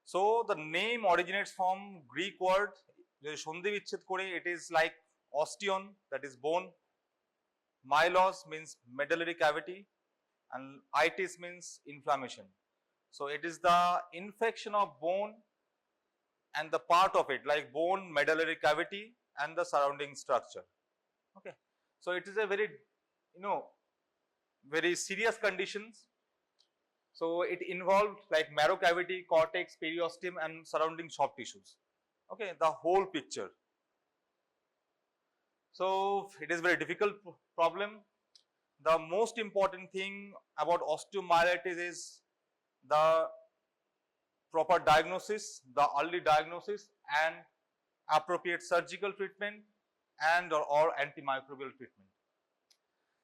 So the name originates from Greek word, it is like osteon, that is bone, myelos means medullary cavity, and itis means inflammation. So it is the infection of bone and the part of it like bone, medullary cavity and the surrounding structure. Okay, so it is a very very serious conditions. So it involved like marrow cavity, cortex, periosteum and surrounding soft tissues. Okay, the whole picture. So it is very difficult problem. The most important thing about osteomyelitis is the proper diagnosis, the early diagnosis and appropriate surgical treatment and or antimicrobial treatment.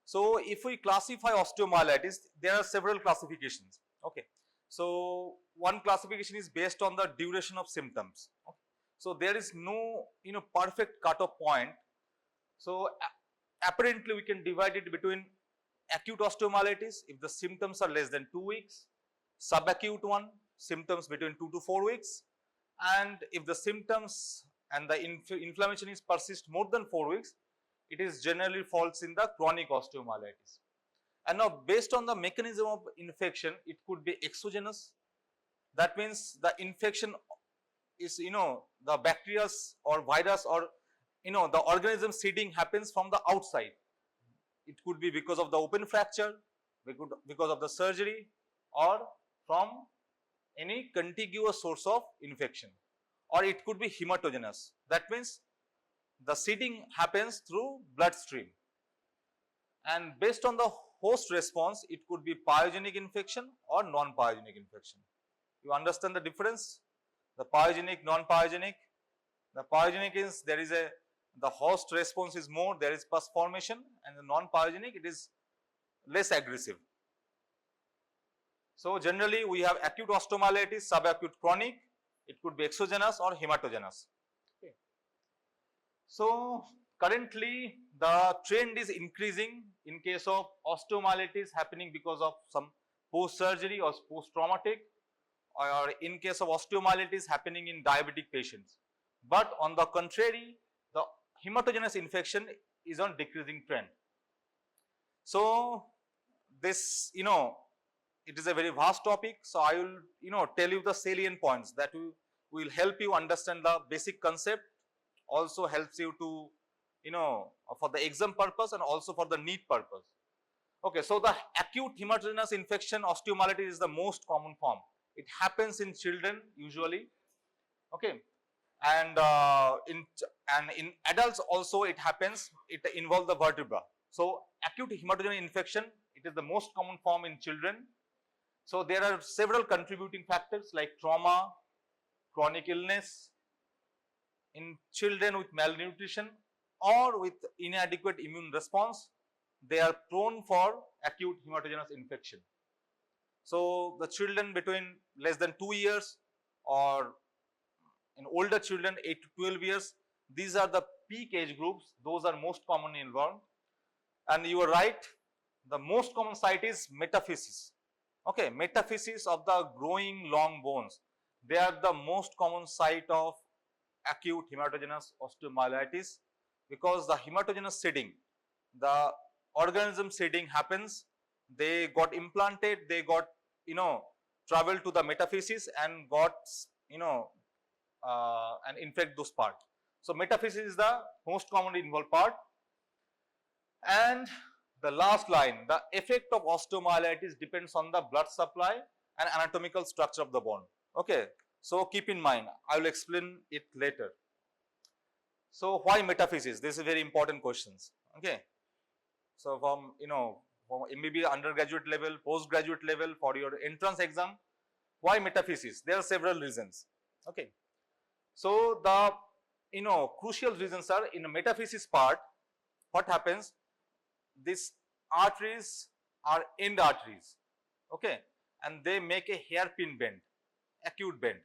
So if we classify osteomyelitis, there are several classifications. Okay, so one classification is based on the duration of symptoms. Okay. So there is no perfect cutoff point. So apparently we can divide it between acute osteomyelitis if the symptoms are less than 2 weeks, subacute one, symptoms between 2 to 4 weeks, and if the symptoms and the inflammation is persist more than 4 weeks, it is generally falls in the chronic osteomyelitis. And now based on the mechanism of infection, it could be exogenous. That means the infection is the bacteria or virus or the organism seeding happens from the outside. It could be because of the open fracture, because of the surgery, or from any contiguous source of infection, or it could be hematogenous. That means the seeding happens through bloodstream, and based on the host response, it could be pyogenic infection or non-pyogenic infection. You understand the difference? The pyogenic, non-pyogenic. The pyogenic is the host response is more, there is pus formation, and the non-pyogenic, it is less aggressive. So generally we have acute osteomyelitis, subacute, chronic. It could be exogenous or hematogenous. Okay. So currently the trend is increasing in case of osteomyelitis happening because of some post-surgery or post-traumatic, or in case of osteomyelitis happening in diabetic patients. But on the contrary, the hematogenous infection is on decreasing trend. So this it is a very vast topic, so I will tell you the salient points that will help you understand the basic concept, also helps you to for the exam purpose and also for the NEET purpose. Okay, so the acute hematogenous infection osteomyelitis is the most common form. It happens in children usually. Okay, and in adults also it happens. It involves the vertebra. So acute hematogenous infection, it is the most common form in children. So there are several contributing factors like trauma, chronic illness, in children with malnutrition or with inadequate immune response, they are prone for acute hematogenous infection. So the children between less than 2 years or in older children 8 to 12 years, these are the peak age groups, those are most commonly involved. And you are right, the most common site is metaphysis. Okay, metaphysis of the growing long bones, they are the most common site of acute hematogenous osteomyelitis, because the hematogenous seeding, the organism seeding happens, they got implanted, they got travel to the metaphysis and got and infect those parts. So metaphysis is the most commonly involved part. And the last line, the effect of osteomyelitis depends on the blood supply and anatomical structure of the bone. Okay, so keep in mind, I will explain it later. So why metaphysis? This is very important questions. Okay, so from from MBBS undergraduate level, postgraduate level, for your entrance exam, why metaphysis? There are several reasons. Okay, so the crucial reasons are in the metaphysis part. What happens? These arteries are end arteries. Okay, and they make a hairpin bend, acute bend.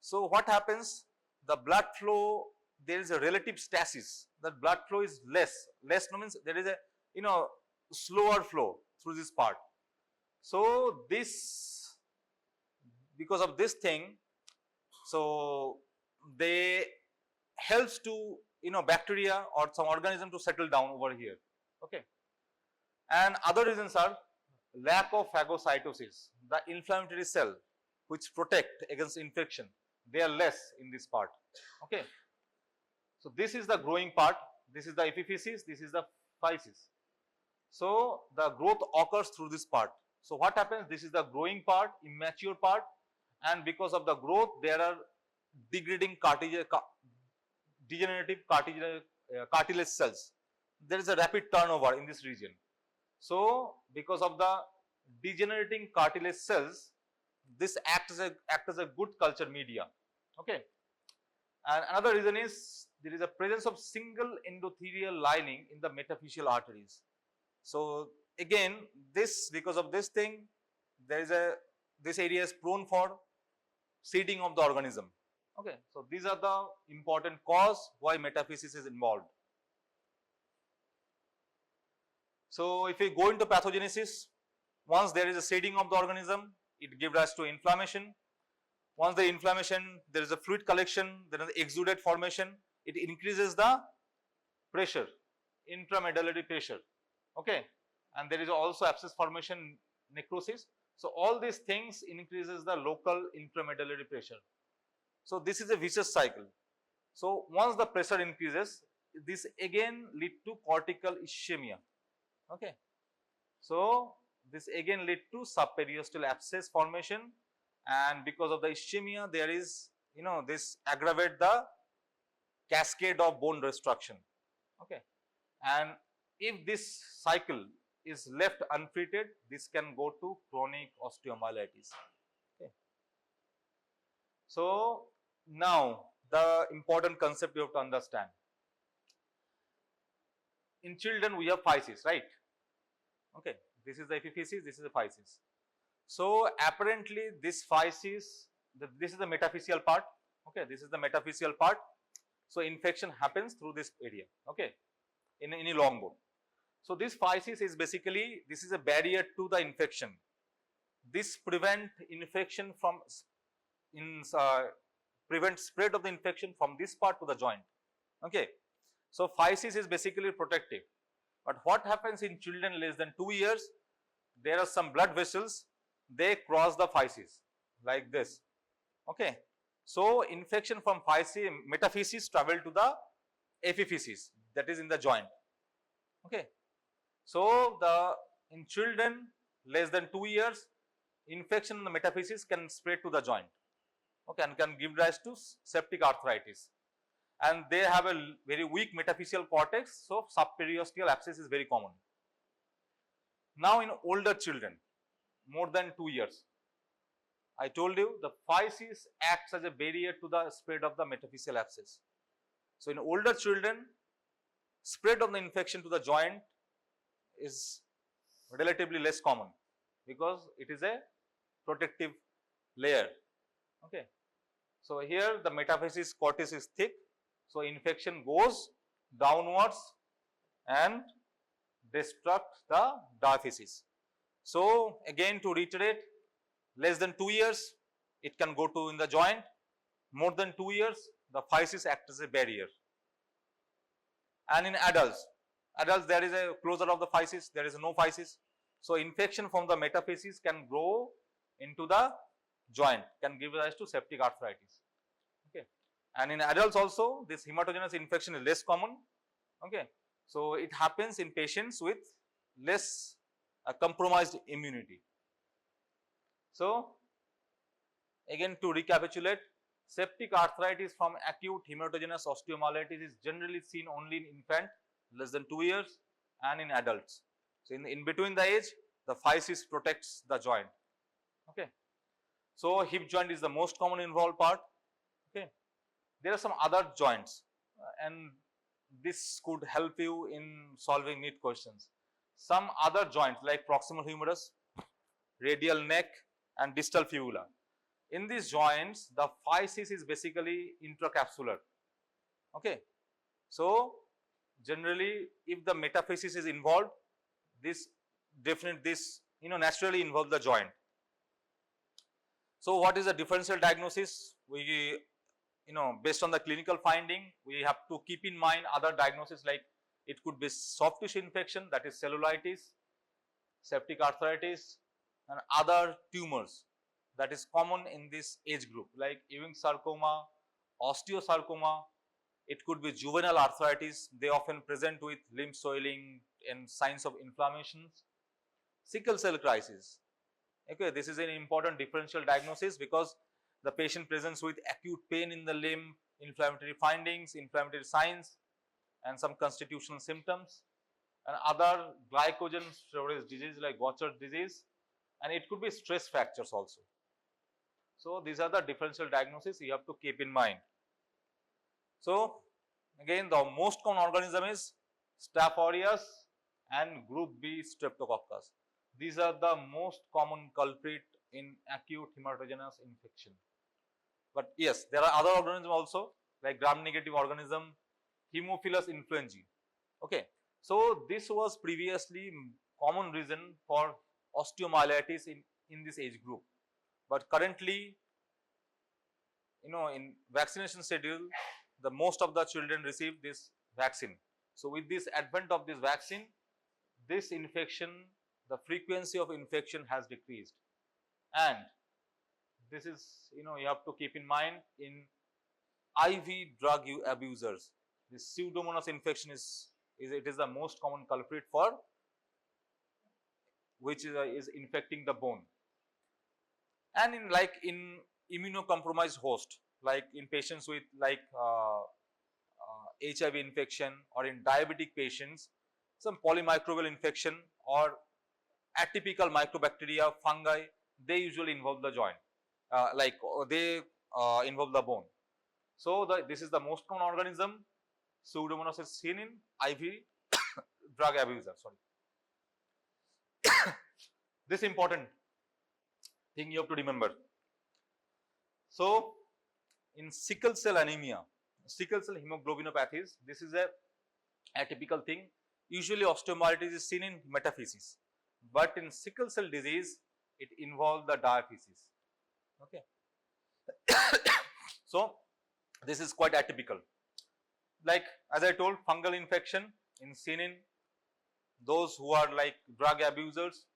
So what happens? The blood flow, there is a relative stasis. The blood flow is less means there is a slower flow through this part. So this, because of this thing, So they helps to bacteria or some organism to settle down over here. Okay. And other reasons are lack of phagocytosis. The inflammatory cell which protect against infection, they are less in this part. Okay. So this is the growing part, this is the epiphysis, this is the physis. So the growth occurs through this part. So what happens? This is the growing part, immature part, and because of the growth there are degrading degenerative cartilage cells. There is a rapid turnover in this region. So because of the degenerating cartilage cells, this acts as a good culture media. Okay. And another reason is there is a presence of single endothelial lining in the metaphyseal arteries. So again, because of this thing, this area is prone for seeding of the organism. Okay, so these are the important cause why metaphysis is involved. So if we go into pathogenesis, once there is a seeding of the organism, it gives rise to inflammation. Once the inflammation, there is a fluid collection, there is exudate formation, it increases the pressure, intramedullary pressure. Okay, and there is also abscess formation, necrosis. So all these things increases the local intramedullary pressure. So this is a vicious cycle. So once the pressure increases, this again lead to cortical ischemia. Okay, so this again lead to subperiosteal abscess formation, and because of the ischemia, there is this aggravate the cascade of bone destruction. Okay, and if this cycle is left untreated, this can go to chronic osteomyelitis. Okay. So now the important concept you have to understand. In children we have physis, right? Okay, this is the epiphysis, this is the physis. So apparently this physis, this is the metaphyseal part. Okay, this is the metaphyseal part. So infection happens through this area. Okay, in any long bone. So this physis is basically, this is a barrier to the infection. This prevent infection from prevent spread of the infection from this part to the joint. Okay, so physis is basically protective. But what happens in children less than 2 years? There are some blood vessels, they cross the physis like this. Okay, so infection from metaphysis travel to the epiphysis, that is in the joint. Okay, so in children less than 2 years, infection in the metaphysis can spread to the joint. Okay, and can give rise to septic arthritis. And they have a very weak metaphyseal cortex, so subperiosteal abscess is very common. Now in older children, more than 2 years, I told you the physis acts as a barrier to the spread of the metaphyseal abscess. So in older children, spread of the infection to the joint is relatively less common because it is a protective layer. Okay, so here the metaphysis cortex is thick, so infection goes downwards and destruct the diaphysis. So again, to reiterate, less than 2 years it can go to in the joint, more than 2 years the physis acts as a barrier. And in adults there is a closure of the physis, there is no physis. So infection from the metaphysis can grow into the joint, can give rise to septic arthritis. Okay, and in adults also this hematogenous infection is less common. Okay, so it happens in patients with less compromised immunity. So again, to recapitulate, septic arthritis from acute hematogenous osteomyelitis is generally seen only in infant less than 2 years and in adults. So in between the age, the physis protects the joint. Okay, so hip joint is the most common involved part. Okay, there are some other joints and this could help you in solving NEET questions. Some other joints like proximal humerus, radial neck and distal fibula. In these joints, the physis is basically intracapsular. Okay, so generally if the metaphysis is involved, this naturally involves the joint. So what is the differential diagnosis? We, based on the clinical finding, we have to keep in mind other diagnoses, like it could be soft tissue infection, that is cellulitis, septic arthritis, and other tumors that is common in this age group, like Ewing sarcoma, osteosarcoma. It could be juvenile arthritis. They often present with limb swelling and signs of inflammations. Sickle cell crisis. Okay, this is an important differential diagnosis because the patient presents with acute pain in the limb, inflammatory findings, inflammatory signs, and some constitutional symptoms, and other glycogen storage disease like Gaucher's disease, and it could be stress fractures also. So these are the differential diagnoses you have to keep in mind. So again, the most common organism is Staph aureus and group B Streptococcus. These are the most common culprit in acute hematogenous infection. But yes, there are other organisms also, like gram-negative organism, Haemophilus influenzae. Okay, so this was previously common reason for osteomyelitis in this age group. But currently, in vaccination schedule, the most of the children receive this vaccine. So with this advent of this vaccine, this infection, the frequency of infection has decreased, and this is, you have to keep in mind in IV drug abusers. This pseudomonas infection is the most common culprit for which is infecting the bone. And in immunocompromised host, like in patients with HIV infection, or in diabetic patients, some polymicrobial infection or atypical mycobacteria, fungi, they usually involve the joint, they involve the bone. So this is the most common organism. Pseudomonas is seen in IV drug abuser. Sorry. This important thing you have to remember. So in sickle cell anemia, sickle cell hemoglobinopathies, this is a atypical thing. Usually osteomyelitis is seen in metaphysis, but in sickle cell disease, it involves the diaphysis. Okay. So this is quite atypical. Like as I told, fungal infection seen in those who are like drug abusers,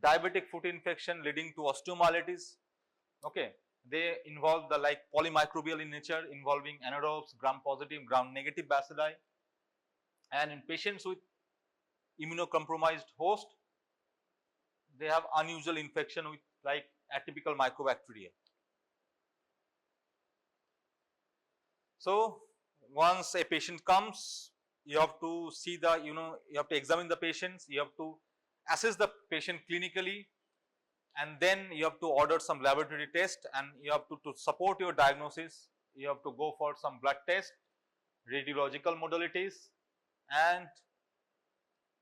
diabetic foot infection leading to osteomyelitis. Okay, they involve the polymicrobial in nature, involving anaerobes, gram-positive, gram-negative bacilli, and in patients with immunocompromised host, they have unusual infection with atypical mycobacteria. So once a patient comes, you have to see you have to examine the patients, you have to assess the patient clinically, and then you have to order some laboratory test, and you have to support your diagnosis, you have to go for some blood test, radiological modalities, and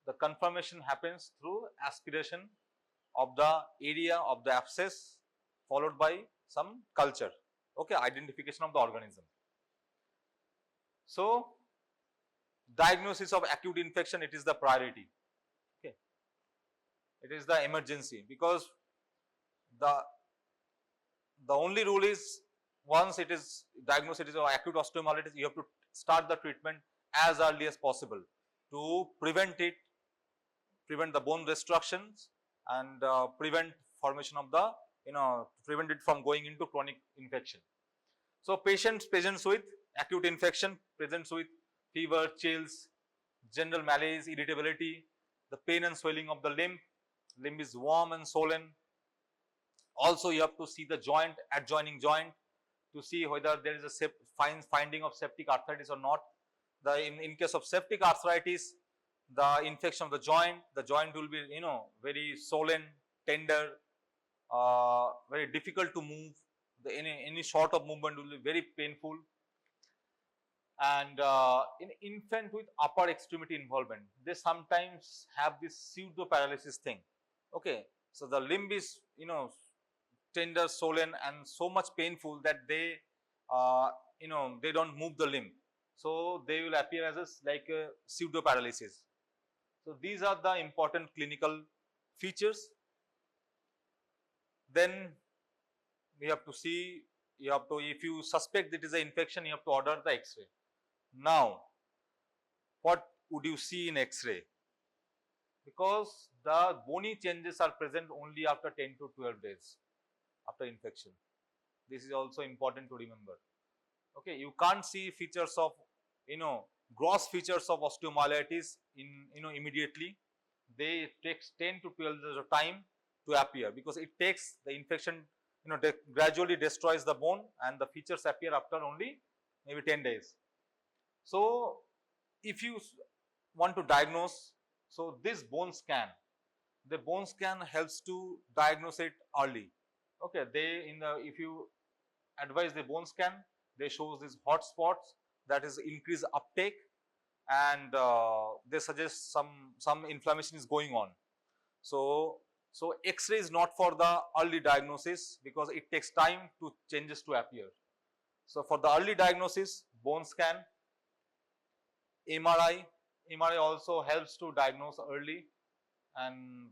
the confirmation happens through aspiration of the area of the abscess, followed by some culture. Okay, identification of the organism. So diagnosis of acute infection, it is the priority. Okay, it is the emergency, because the only rule is, once it is diagnosed, it is acute osteomyelitis, you have to start the treatment as early as possible to prevent the bone destructions, and prevent formation of the, prevent it from going into chronic infection. So patients presents with acute infection, presents with fever, chills, general malaise, irritability, the pain and swelling of the limb is warm and swollen. Also you have to see the joint, adjoining joint, to see whether there is a finding of septic arthritis or not. In case of septic arthritis, the infection of the joint will be very swollen, tender, very difficult to move. Any sort of movement will be very painful. And in infant with upper extremity involvement, they sometimes have this pseudo paralysis thing. Okay, so the limb is tender, swollen, and so much painful that they they don't move the limb, so they will appear as a pseudo paralysis. So these are the important clinical features. Then we have to see, you have to, if you suspect it is an infection, you have to order the X-ray. Now, what would you see in X-ray? Because the bony changes are present only after 10 to 12 days after infection. This is also important to remember. Okay, you can't see features of, gross features of osteomyelitis immediately. They takes 10 to 12 days of time to appear, because it takes the infection, gradually destroys the bone, and the features appear after only maybe 10 days. So, if you want to diagnose, so this bone scan, the bone scan helps to diagnose it early. Okay, if you advise the bone scan, they shows these hot spots, that is increased uptake, and they suggest some inflammation is going on. So X-ray is not for the early diagnosis, because it takes time to changes to appear. So for the early diagnosis, bone scan, MRI also helps to diagnose early, and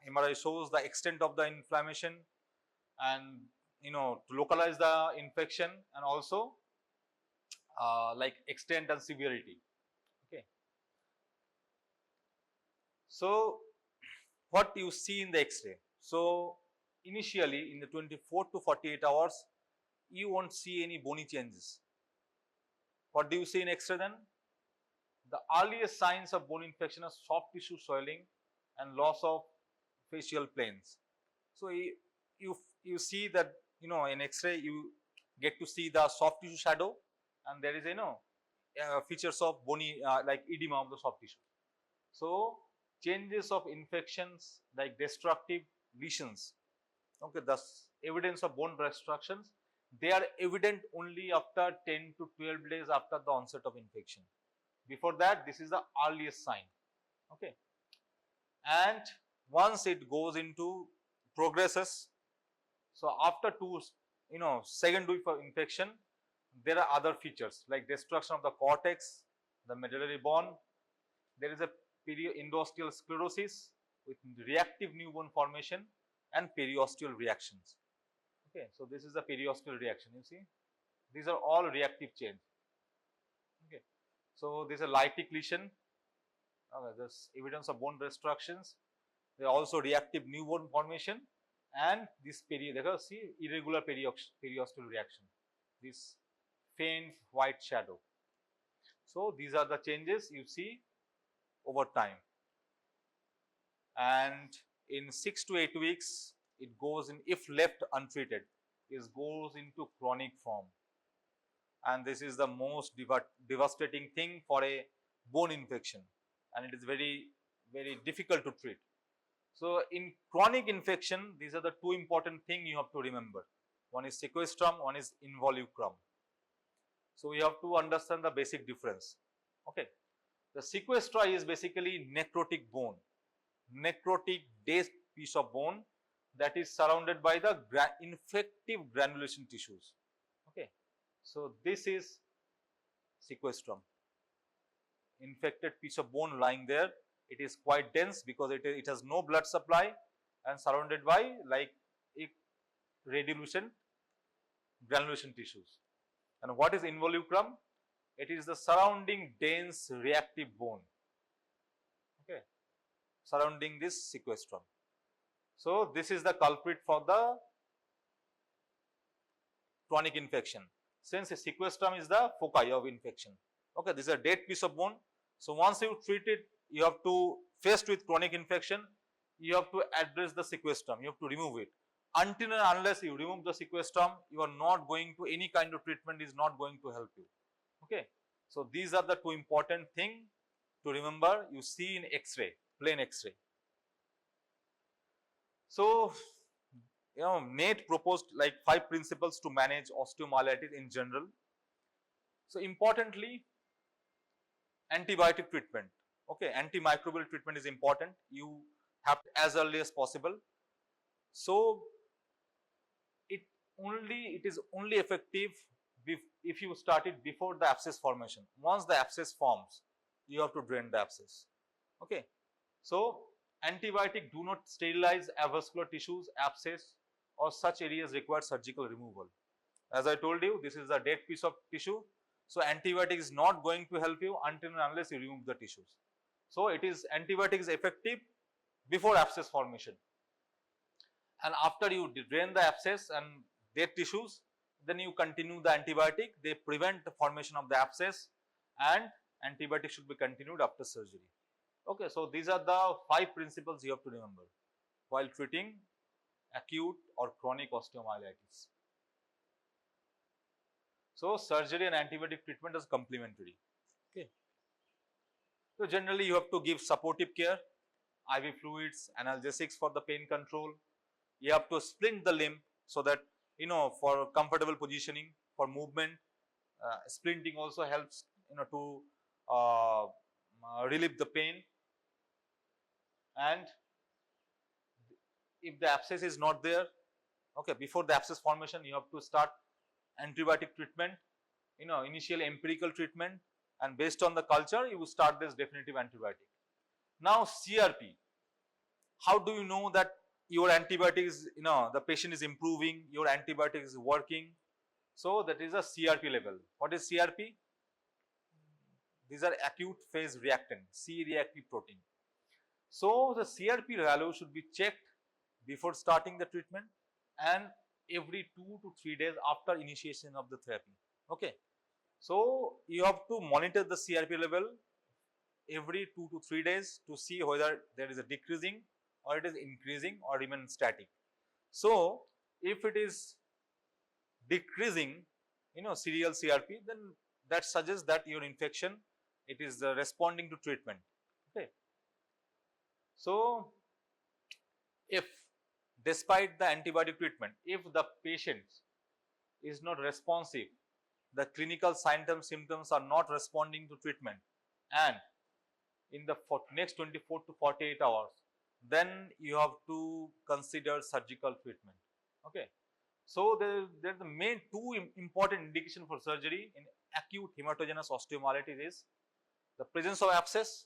MRI shows the extent of the inflammation, and to localize the infection, and also like extent and severity. Okay. So what you see in the X-ray? So initially in the 24 to 48 hours, you won't see any bony changes. What do you see in X-ray then? The earliest signs of bone infection are soft tissue swelling and loss of facial planes. So you see that, in X-ray you get to see the soft tissue shadow, and there is features of bony like edema of the soft tissue. So changes of infections like destructive lesions, okay, thus evidence of bone destructions, they are evident only after 10 to 12 days after the onset of infection. Before that, this is the earliest sign. Okay, and once it goes into progresses, so after second week of infection, there are other features like destruction of the cortex, the medullary bone. There is a endosteal sclerosis with reactive new bone formation and periosteal reactions. Okay, so this is the periosteal reaction. You see, these are all reactive change. Okay, so this is a lytic lesion. There's evidence of bone destructions. There are also reactive new bone formation, and this irregular periosteal reaction. This faint white shadow. So these are the changes you see over time, and in 6 to 8 weeks it goes in, if left untreated, it goes into chronic form, and this is the most devastating thing for a bone infection, and it is very, very difficult to treat. So in chronic infection, these are the two important things you have to remember. One is sequestrum, one is involucrum. So we have to understand the basic difference. Okay, the sequestra is basically necrotic bone, necrotic dead piece of bone that is surrounded by the infective granulation tissues. Okay, so this is sequestrum, infected piece of bone lying there. It is quite dense because it has no blood supply and surrounded by like radiolution granulation tissues. And what is involucrum? It is the surrounding dense reactive bone, okay, surrounding this sequestrum. So this is the culprit for the chronic infection, since a sequestrum is the foci of infection. Okay, this is a dead piece of bone. So once you treat it, you have to, faced with chronic infection, you have to address the sequestrum, you have to remove it. Until and unless you remove the sequestrum, you are not going to, any kind of treatment is not going to help you. Okay, so these are the two important things to remember you see in X-ray, plain X-ray. So Nate proposed like 5 principles to manage osteomyelitis in general. So importantly, antibiotic treatment. Okay, antimicrobial treatment is important. You have as early as possible. So it is only effective if you start it before the abscess formation. Once the abscess forms, you have to drain the abscess. Okay, so antibiotic do not sterilize avascular tissues, abscess or such areas require surgical removal. As I told you, this is a dead piece of tissue. So antibiotic is not going to help you until and unless you remove the tissues. So it is antibiotic is effective before abscess formation. And after you drain the abscess and dead tissues, then you continue the antibiotic. They prevent the formation of the abscess, and antibiotic should be continued after surgery. Okay, so these are the 5 principles you have to remember while treating acute or chronic osteomyelitis. So surgery and antibiotic treatment is complementary. Okay. So generally you have to give supportive care, IV fluids, analgesics for the pain control. You have to splint the limb so that, you know, for comfortable positioning, for movement. Splinting also helps, you know, to relieve the pain. And if the abscess is not there, okay, before the abscess formation, you have to start antibiotic treatment, you know, initial empirical treatment, and based on the culture, you will start this definitive antibiotic. Now CRP, how do you know that your antibiotic is, you know, the patient is improving, your antibiotic is working? So that is a CRP level. What is CRP? These are acute phase reactant, C-reactive protein. So the CRP value should be checked before starting the treatment and every 2 to 3 days after initiation of the therapy. Okay. So you have to monitor the CRP level every 2 to 3 days to see whether there is a decreasing or it is increasing or remain static. So if it is decreasing, you know, serial CRP, then that suggests that your infection, it is responding to treatment. Okay. So if despite the antibiotic treatment, if the patient is not responsive, the clinical symptoms are not responding to treatment, and in the next 24 to 48 hours, then you have to consider surgical treatment. Okay. So there are the main 2 important indications for surgery in acute hematogenous osteomyelitis is the presence of abscess.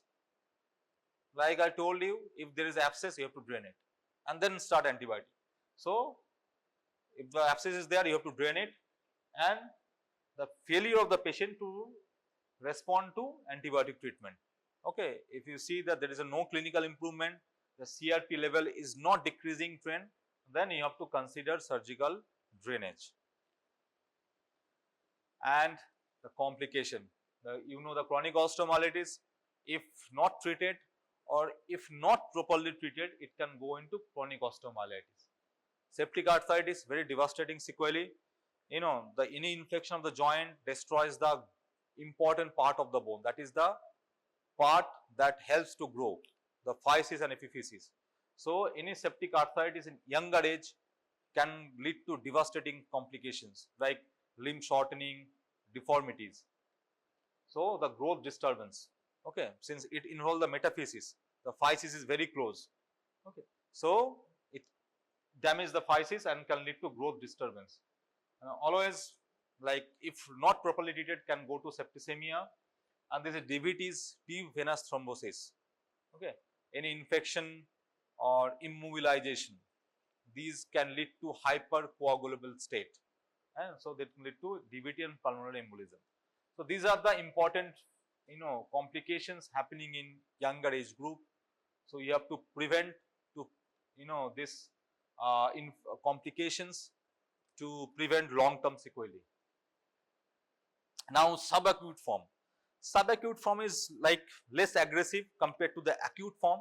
Like I told you, if there is abscess, you have to drain it and then start antibiotic. So if the abscess is there, you have to drain it, and the failure of the patient to respond to antibiotic treatment. Okay, if you see that there is no clinical improvement, the CRP level is not decreasing trend, then you have to consider surgical drainage. And the complication, you know, the chronic osteomyelitis, if not treated or if not properly treated, it can go into chronic osteomyelitis. Septic arthritis, very devastating sequelae. You know, any infection of the joint destroys the important part of the bone, that is the part that helps to grow, the physis and epiphysis. So any septic arthritis in younger age can lead to devastating complications like limb shortening, deformities. So the growth disturbance, okay, since it involves the metaphysis, the physis is very close. Okay, so it damages the physis and can lead to growth disturbance. Always, like if not properly treated, can go to septicemia, and there is a DVT, deep venous thrombosis. Okay, any infection or immobilization, these can lead to hypercoagulable state, and so that can lead to DVT and pulmonary embolism. So these are the important, you know, complications happening in younger age group. So you have to prevent to, you know, this complications to prevent long-term sequelae. Now subacute form. Subacute form is like less aggressive compared to the acute form.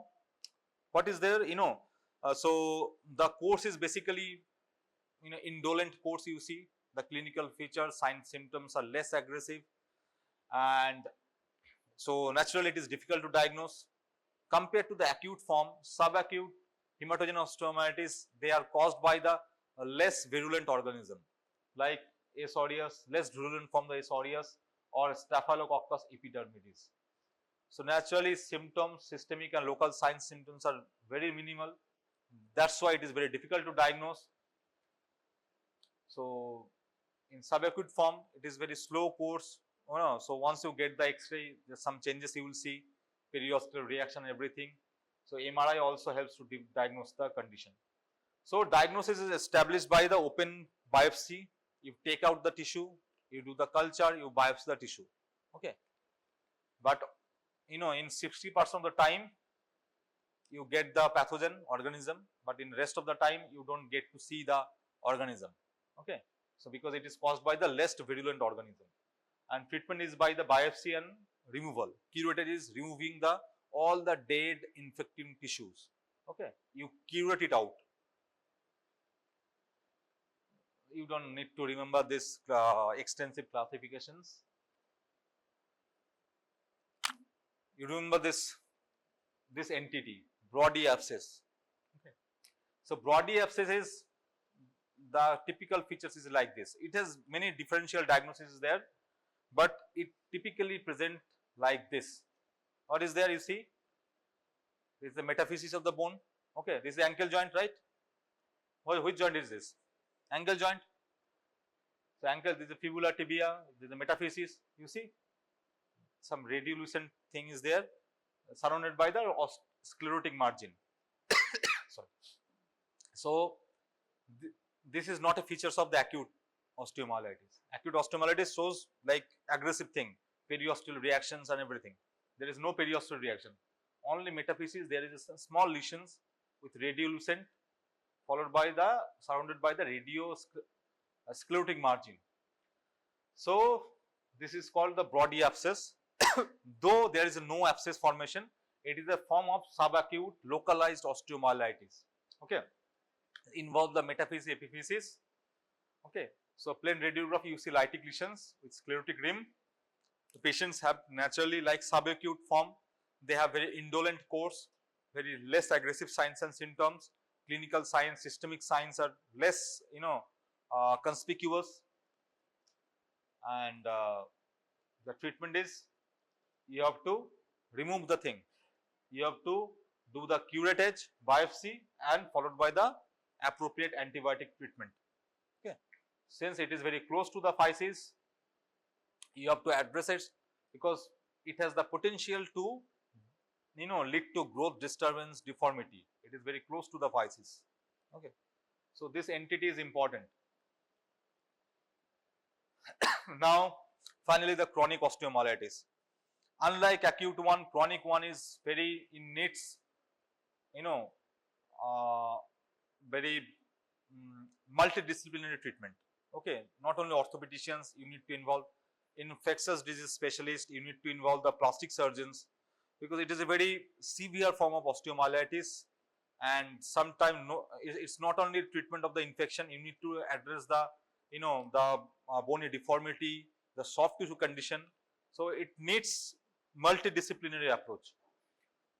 What is there? You know, so the course is basically, you know, indolent course. You see the clinical features, signs, symptoms are less aggressive, and so naturally it is difficult to diagnose. Compared to the acute form, subacute hematogenous osteomyelitis, they are caused by the less virulent organism like S. aureus, less virulent from the S. aureus or Staphylococcus epidermidis. So naturally symptoms, systemic and local signs, symptoms are very minimal. That's why it is very difficult to diagnose. So in subacute form, it is very slow course. You know, so once you get the X-ray, there's some changes you will see, periostal reaction, everything. So MRI also helps to diagnose the condition. So diagnosis is established by the open biopsy. You take out the tissue, you do the culture, you biopsy the tissue. Okay. But in 60% of the time you get the pathogen organism, but in rest of the time you don't get to see the organism. Okay. So because it is caused by the less virulent organism, and treatment is by the biopsy and removal. Curated is removing all the dead infecting tissues. Okay. You curate it out. You don't need to remember this extensive classifications. You remember this entity, Brody abscess. Okay. So Brody abscess is, the typical features is like this. It has many differential diagnoses there, but it typically present like this. What is there? You see, this is the metaphysis of the bone. Okay, this is the ankle joint, right? Which joint is this? Ankle joint. So ankle, this is the fibula tibia, this is the metaphysis. You see, some radiolucent thing is there, surrounded by the sclerotic margin. Sorry. So this is not a features of the acute osteomyelitis. Acute osteomyelitis shows like aggressive thing, periosteal reactions and everything. There is no periosteal reaction. Only metaphysis, there is a small lesions with radiolucent followed by surrounded by the sclerotic margin. So this is called the Brody abscess. Though there is no abscess formation, it is a form of subacute localized osteomyelitis. Okay, involve the metaphysis, epiphysis. Okay, so plain radiography, you see lytic lesions with sclerotic rim. The patients have naturally like subacute form. They have very indolent course, very less aggressive signs and symptoms. Clinical signs, systemic signs are less, conspicuous. And the treatment is, you have to remove the thing. You have to do the curettage, biopsy, and followed by the appropriate antibiotic treatment. Okay. Since it is very close to the physis, you have to address it because it has the potential to, lead to growth disturbance, deformity. It is very close to the physis. Okay. So this entity is important. Now, finally, the chronic osteomyelitis. Unlike acute one, chronic one is very, it needs, very multidisciplinary treatment. Okay, not only orthopedicians, you need to involve infectious disease specialists, you need to involve the plastic surgeons, because it is a very severe form of osteomyelitis, and sometimes it's not only treatment of the infection, you need to address the bony deformity, the soft tissue condition. So it needs multidisciplinary approach.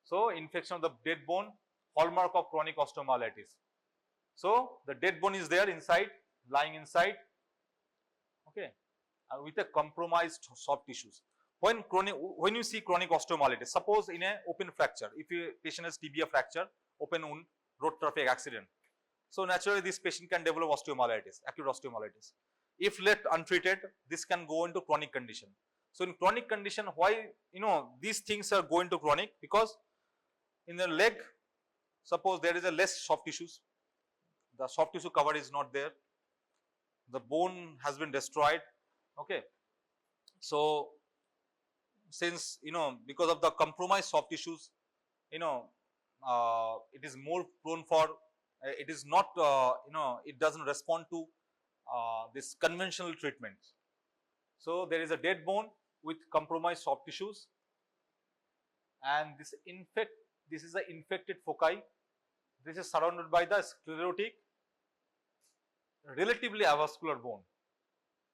So infection of the dead bone, hallmark of chronic osteomyelitis. So the dead bone is there inside, lying inside, okay, with a compromised soft tissues. When you see chronic osteomyelitis, suppose in a open fracture, if a patient has tibia fracture, open wound, road traffic accident, so naturally this patient can develop osteomyelitis, acute osteomyelitis. If left untreated, this can go into chronic condition. So in chronic condition, why these things are going to chronic? Because in the leg, suppose there is a less soft tissues, the soft tissue cover is not there, the bone has been destroyed. Okay, so since because of the compromised soft tissues, it is more prone for it is not it doesn't respond to this conventional treatments. So there is a dead bone with compromised soft tissues, and this is the infected foci. This is surrounded by the sclerotic, relatively avascular bone,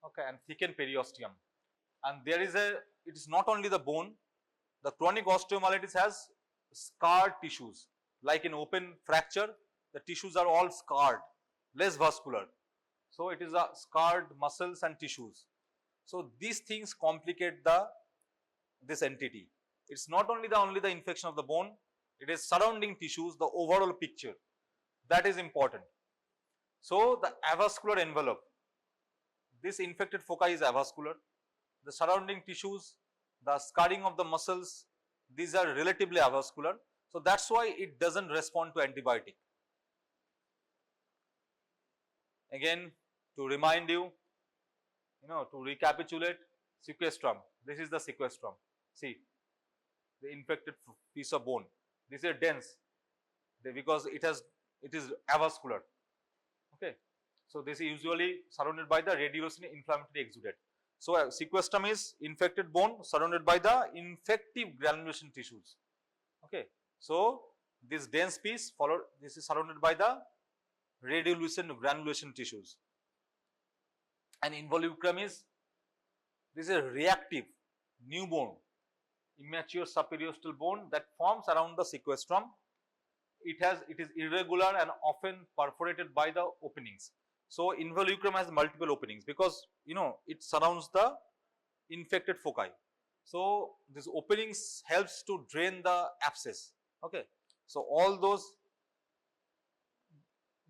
okay, and thickened periosteum. And there is it is not only the bone, the chronic osteomyelitis has scarred tissues. Like in open fracture, the tissues are all scarred, less vascular. So it is a scarred muscles and tissues. So these things complicate this entity. It's not only the infection of the bone, it is surrounding tissues, the overall picture. That is important. So the avascular envelope, this infected foci is avascular. The surrounding tissues, the scarring of the muscles, these are relatively avascular. So that's why it doesn't respond to antibiotic. Again, to remind you, to recapitulate, sequestrum. This is the sequestrum. See, the infected piece of bone. This is dense because it is avascular. Okay, so this is usually surrounded by the radiolocin inflammatory exudate. So sequestrum is infected bone surrounded by the infective granulation tissues. Okay, so this dense piece this is surrounded by the radiolucent granulation tissues. And involucrum is, this is a reactive new bone, immature subperiosteal bone that forms around the sequestrum. It is irregular and often perforated by the openings. So involucrum has multiple openings because it surrounds the infected foci. So these openings helps to drain the abscess. Okay, so all those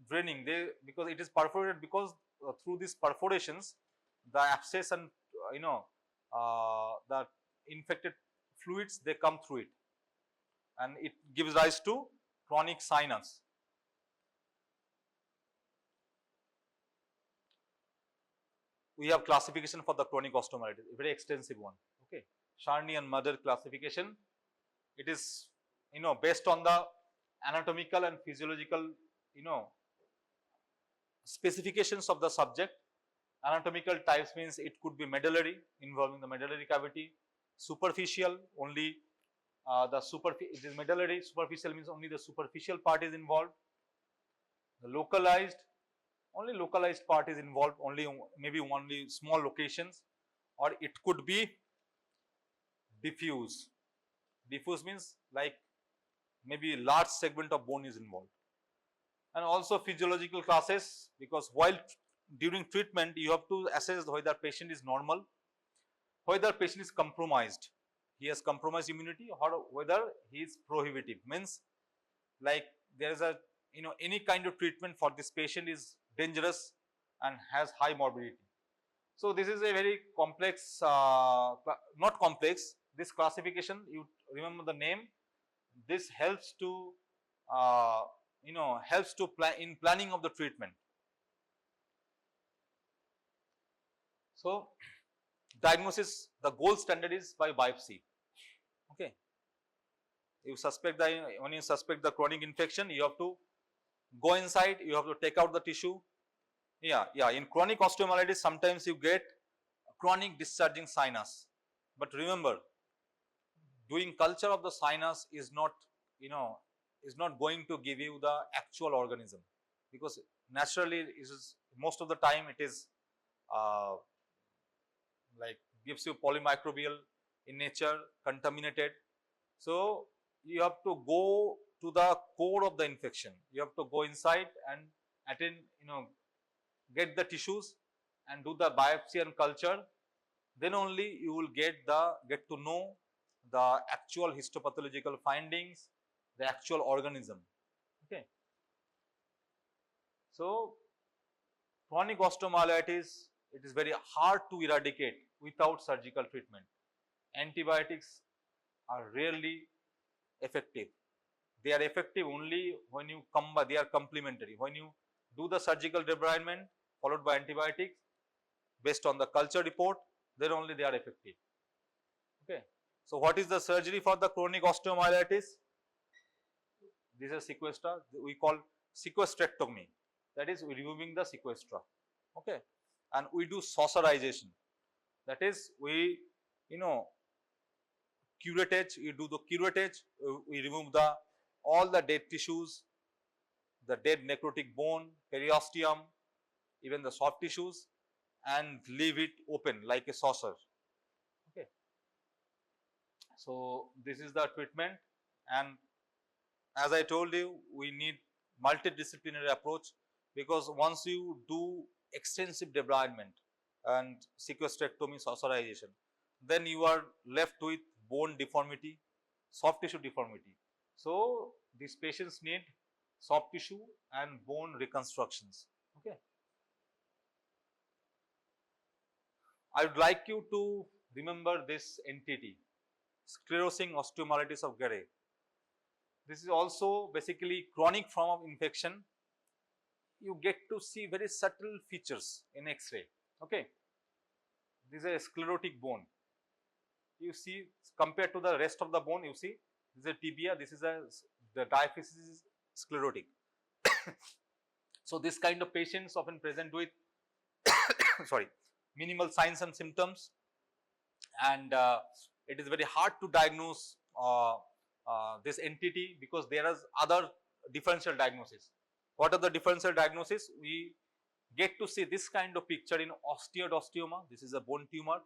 draining, because it is perforated, because through these perforations the abscess and the infected fluids, they come through it, and it gives rise to chronic sinus. We have classification for the chronic osteomyelitis, a very extensive one. Okay, Charny and Mother classification. It is based on the anatomical and physiological specifications of the subject. Anatomical types means it could be medullary, involving the medullary cavity. Superficial, only it is medullary. Superficial means only the superficial part is involved. The localized, only localized part is involved, maybe only small locations, or it could be diffuse. Diffuse means like maybe large segment of bone is involved. And also physiological classes, because while during treatment you have to assess whether patient is normal, whether patient is compromised, he has compromised immunity, or whether he is prohibitive, means like there is a any kind of treatment for this patient is dangerous and has high morbidity. So this is a very complex, not complex, this classification, you remember the name, this helps to helps to plan in planning of the treatment. So diagnosis, the gold standard is by biopsy. Okay, when you suspect the chronic infection, you have to go inside, you have to take out the tissue. In chronic osteomyelitis sometimes you get chronic discharging sinus, but remember, doing culture of the sinus is not going to give you the actual organism, because naturally it is, most of the time it is like gives you polymicrobial in nature, contaminated. So you have to go to the core of the infection, you have to go inside and attend, get the tissues and do the biopsy and culture, then only you will get to know the actual histopathological findings, the actual organism. Okay, so chronic osteomyelitis, it is very hard to eradicate without surgical treatment. Antibiotics are rarely effective. They are effective only when you they are complementary. When you do the surgical debridement followed by antibiotics based on the culture report, then only they are effective. Okay, so what is the surgery for the chronic osteomyelitis? This is sequestra, we call sequestrectomy, that is removing the sequestra. Okay, and we do saucerization, that is we curettage, we do the curettage, we remove all the dead tissues, the dead necrotic bone, periosteum, even the soft tissues, and leave it open like a saucer. Okay, so this is the treatment, and as I told you, we need multidisciplinary approach, because once you do extensive debridement and sequestrectomy, saucerization, then you are left with bone deformity, soft tissue deformity. So these patients need soft tissue and bone reconstructions. Okay, I would like you to remember this entity, sclerosing osteomyelitis of Guérin. This is also basically chronic form of infection. you get to see very subtle features in X-ray. Okay, this is a sclerotic bone. You see, compared to the rest of the bone, you see this is a tibia. This is the diaphysis is sclerotic. So this kind of patients often present with sorry, minimal signs and symptoms, and it is very hard to diagnose this entity because there are other differential diagnoses. What are the differential diagnoses? We get to see this kind of picture in osteodyostoma. This is a bone tumor,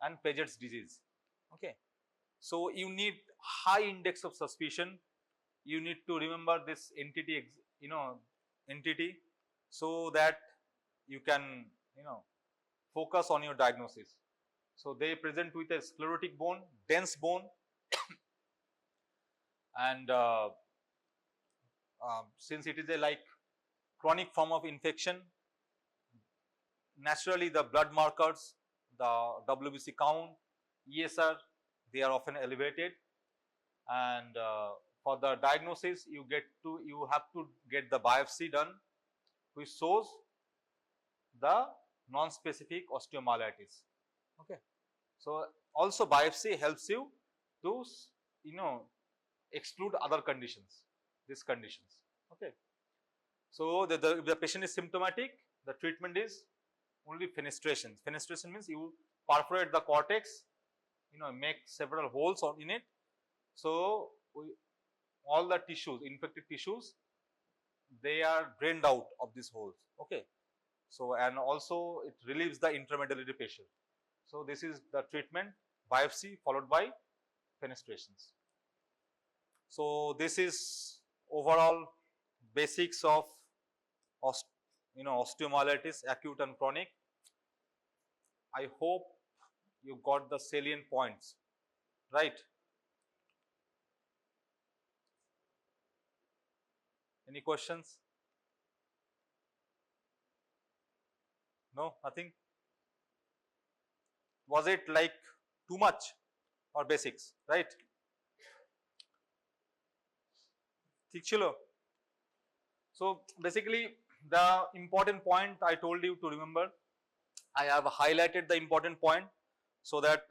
and Paget's disease. Okay, so you need high index of suspicion. You need to remember this entity, entity, so that you can, focus on your diagnosis. So they present with a sclerotic bone, dense bone, and since it is a like chronic form of infection, naturally the blood markers, the WBC count, ESR, they are often elevated, and for the diagnosis you have to get the biopsy done, which shows the non-specific osteomyelitis. Okay, so also biopsy helps you to exclude other conditions, these conditions. Okay, so if the patient is symptomatic, the treatment is only fenestration. Fenestration means you perforate the cortex, make several holes in it, so all the tissues, infected tissues, they are drained out of these holes. Okay, so and also it relieves the intramedullary pressure. So this is the treatment, biopsy followed by fenestrations. So this is overall basics of osteomyelitis, acute and chronic. I hope you got the salient points, right? Any questions? No, nothing? Was it like too much or basics, right? ठीक chilo. So basically the important point I told you to remember, I have highlighted the important point so that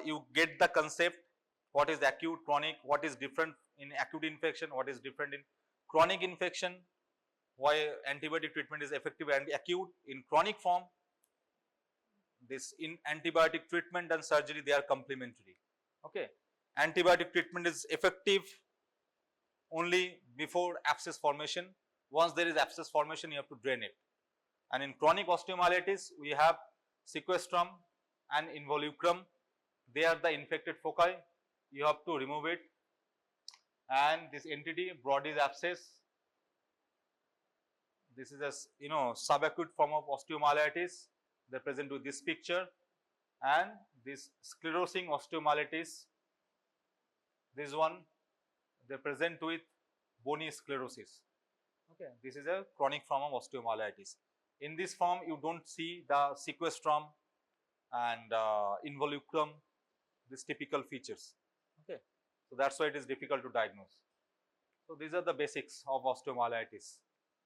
you get the concept, what is acute, chronic, what is different in acute infection, what is different in chronic infection, why antibiotic treatment is effective and acute. In chronic form, this in antibiotic treatment and surgery, they are complementary. Okay, antibiotic treatment is effective only before abscess formation. Once there is abscess formation, you have to drain it. And in chronic osteomyelitis, we have sequestrum and involucrum. They are the infected foci. You have to remove it. And this entity, Brody's abscess. This is a subacute form of osteomyelitis. They present with this picture, and this sclerosing osteomyelitis. This one, they present with bony sclerosis. Okay, this is a chronic form of osteomyelitis. In this form, you don't see the sequestrum and involucrum, these typical features. Okay, so that's why it is difficult to diagnose. So these are the basics of osteomyelitis.